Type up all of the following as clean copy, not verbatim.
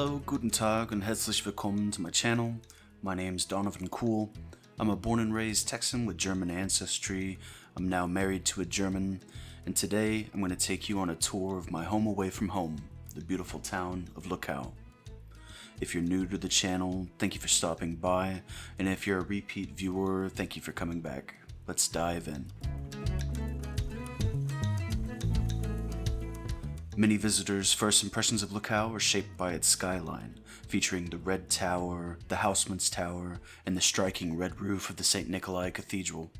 Hello, guten Tag und herzlich willkommen to my channel. My name's Donovan Cool. I'm a born and raised Texan with German ancestry. I'm now married to a German, and today I'm going to take you on a tour of my home away from home, the beautiful town of Luckau. If you're new to the channel, thank you for stopping by, and if you're a repeat viewer, thank you for coming back. Let's dive in. Many visitors' first impressions of Luckau are shaped by its skyline, featuring the Red Tower, the Hausmannsturm, and the striking red roof of the St. Nikolai Cathedral.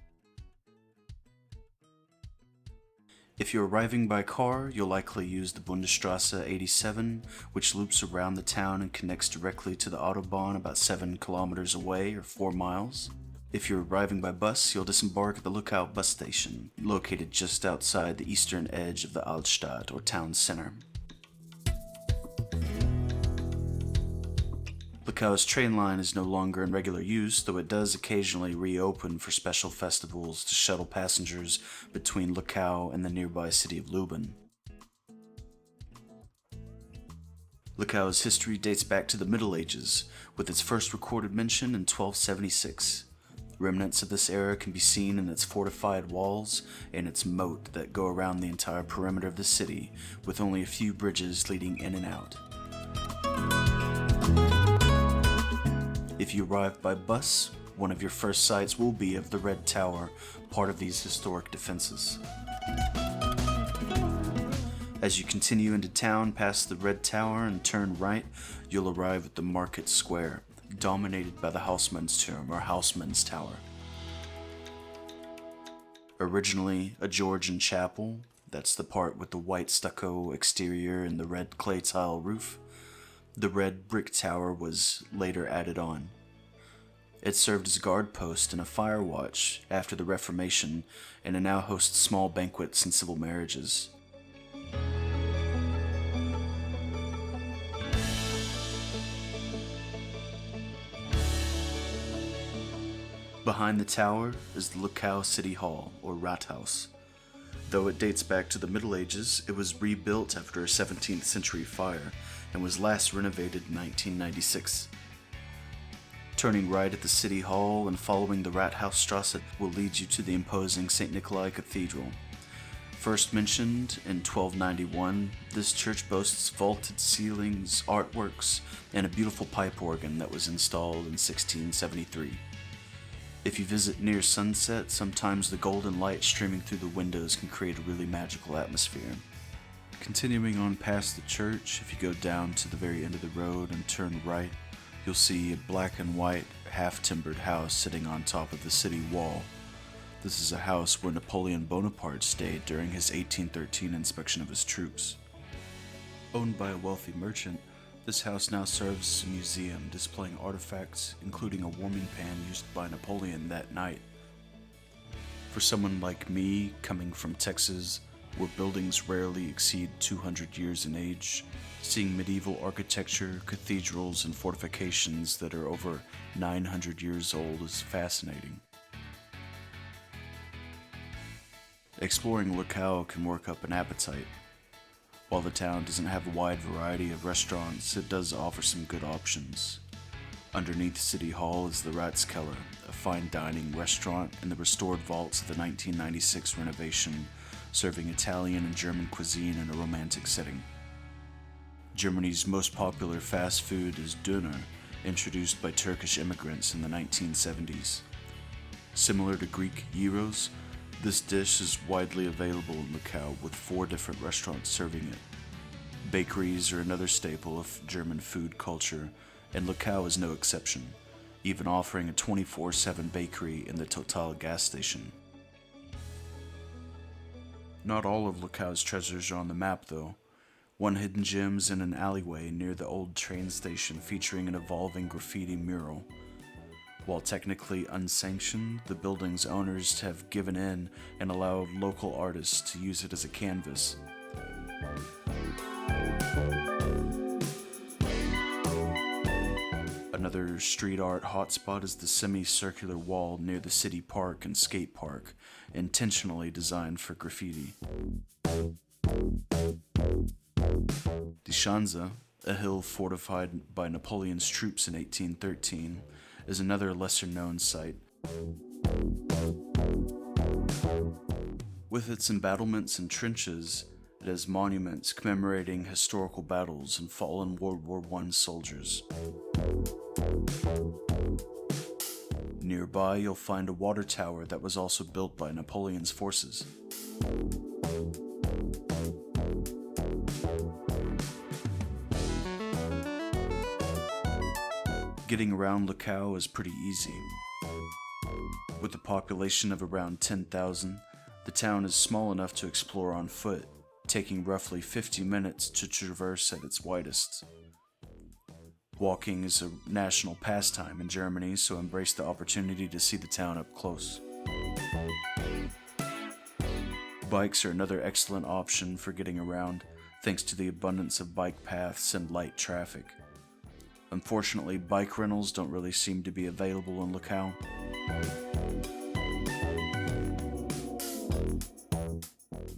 If you're arriving by car, you'll likely use the Bundesstraße 87, which loops around the town and connects directly to the Autobahn about 7 kilometers away or 4 miles. If you're arriving by bus, you'll disembark at the Luckau bus station, located just outside the eastern edge of the Altstadt or town center. Luckau's train line is no longer in regular use, though it does occasionally reopen for special festivals to shuttle passengers between Luckau and the nearby city of Lübben. Luckau's history dates back to the Middle Ages, with its first recorded mention in 1276. Remnants of this era can be seen in its fortified walls and its moat that go around the entire perimeter of the city, with only a few bridges leading in and out. If you arrive by bus, one of your first sights will be of the Red Tower, part of these historic defenses. As you continue into town past the Red Tower and turn right, you'll arrive at the Market Square, dominated by the Hausmannsturm or Hausmann's Tower. Originally a Georgian chapel, that's the part with the white stucco exterior and the red clay tile roof, the red brick tower was later added on. It served as a guard post and a fire watch after the Reformation, and it now hosts small banquets and civil marriages. Behind the tower is the Luckau City Hall, or Rathaus. Though it dates back to the Middle Ages, it was rebuilt after a 17th century fire and was last renovated in 1996. Turning right at the City Hall and following the Rathausstrasse will lead you to the imposing St. Nikolai Cathedral. First mentioned in 1291, this church boasts vaulted ceilings, artworks, and a beautiful pipe organ that was installed in 1673. If you visit near sunset, sometimes the golden light streaming through the windows can create a really magical atmosphere. Continuing on past the church, if you go down to the very end of the road and turn right, you'll see a black and white, half-timbered house sitting on top of the city wall. This is a house where Napoleon Bonaparte stayed during his 1813 inspection of his troops. Owned by a wealthy merchant, this house now serves as a museum displaying artifacts, including a warming pan used by Napoleon that night. For someone like me, coming from Texas, where buildings rarely exceed 200 years in age, seeing medieval architecture, cathedrals, and fortifications that are over 900 years old is fascinating. Exploring Luckau can work up an appetite. While the town doesn't have a wide variety of restaurants, it does offer some good options. Underneath City Hall is the Ratskeller, a fine dining restaurant in the restored vaults of the 1996 renovation, serving Italian and German cuisine in a romantic setting. Germany's most popular fast food is Döner, introduced by Turkish immigrants in the 1970s. Similar to Greek gyros, this dish is widely available in Luckau, with 4 different restaurants serving it. Bakeries are another staple of German food culture, and Luckau is no exception, even offering a 24/7 bakery in the Total gas station. Not all of Luckau's treasures are on the map, though. One hidden gem is in an alleyway near the old train station, featuring an evolving graffiti mural. While technically unsanctioned, the building's owners have given in and allowed local artists to use it as a canvas. Another street art hotspot is the semicircular wall near the city park and skate park, intentionally designed for graffiti. Die Schanze, a hill fortified by Napoleon's troops in 1813, is another lesser-known site. With its embattlements and trenches, it has monuments commemorating historical battles and fallen World War I soldiers. Nearby, you'll find a water tower that was also built by Napoleon's forces. Getting around Luckau is pretty easy. With a population of around 10,000, the town is small enough to explore on foot, taking roughly 50 minutes to traverse at its widest. Walking is a national pastime in Germany, so embrace the opportunity to see the town up close. Bikes are another excellent option for getting around, thanks to the abundance of bike paths and light traffic. Unfortunately, bike rentals don't really seem to be available in Luckau.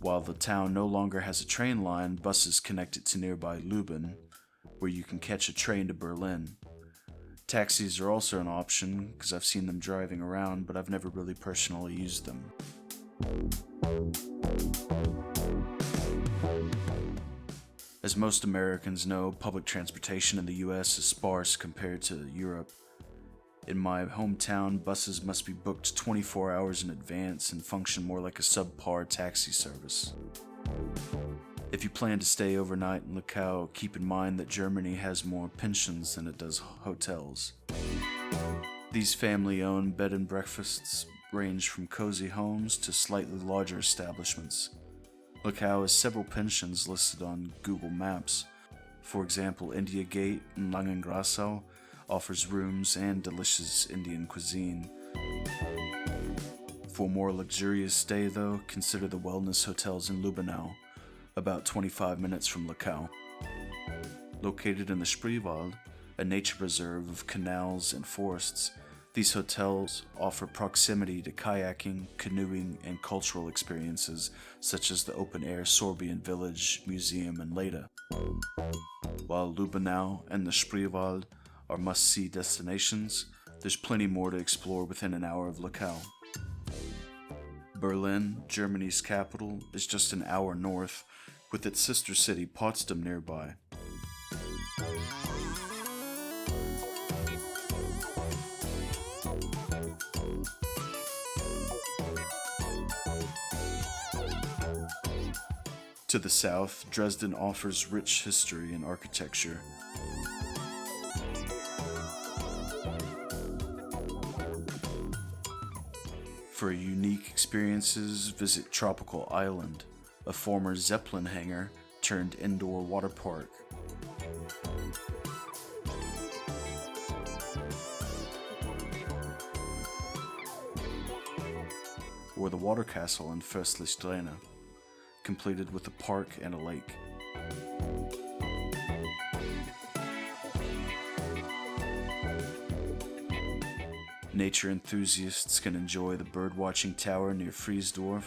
While the town no longer has a train line, buses connect it to nearby Lüben, where you can catch a train to Berlin. Taxis are also an option, because I've seen them driving around, but I've never really personally used them. As most Americans know, public transportation in the US is sparse compared to Europe. In my hometown, buses must be booked 24 hours in advance and function more like a subpar taxi service. If you plan to stay overnight in Luckau, keep in mind that Germany has more pensions than it does hotels. These family-owned bed and breakfasts range from cozy homes to slightly larger establishments. Luckau has several pensions listed on Google Maps. For example, India Gate in Langengrassau offers rooms and delicious Indian cuisine. For a more luxurious stay though, consider the wellness hotels in Lübbenau, about 25 minutes from Luckau. Located in the Spreewald, a nature reserve of canals and forests, these hotels offer proximity to kayaking, canoeing, and cultural experiences such as the open-air Sorbian Village, Museum, and Leda. While Lübbenau and the Spreewald are must-see destinations, there's plenty more to explore within an hour of Luckau. Berlin, Germany's capital, is just an hour north, with its sister city Potsdam nearby. To the south, Dresden offers rich history and architecture. For unique experiences, visit Tropical Island, a former Zeppelin hangar turned indoor water park. Or the water castle in Förstlichstrene, completed with a park and a lake. Nature enthusiasts can enjoy the birdwatching tower near Friesdorf,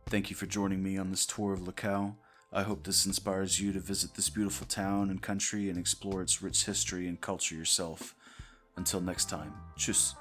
Thank you for joining me on this tour of Luckau. I hope this inspires you to visit this beautiful town and country and explore its rich history and culture yourself. Until next time, tschüss.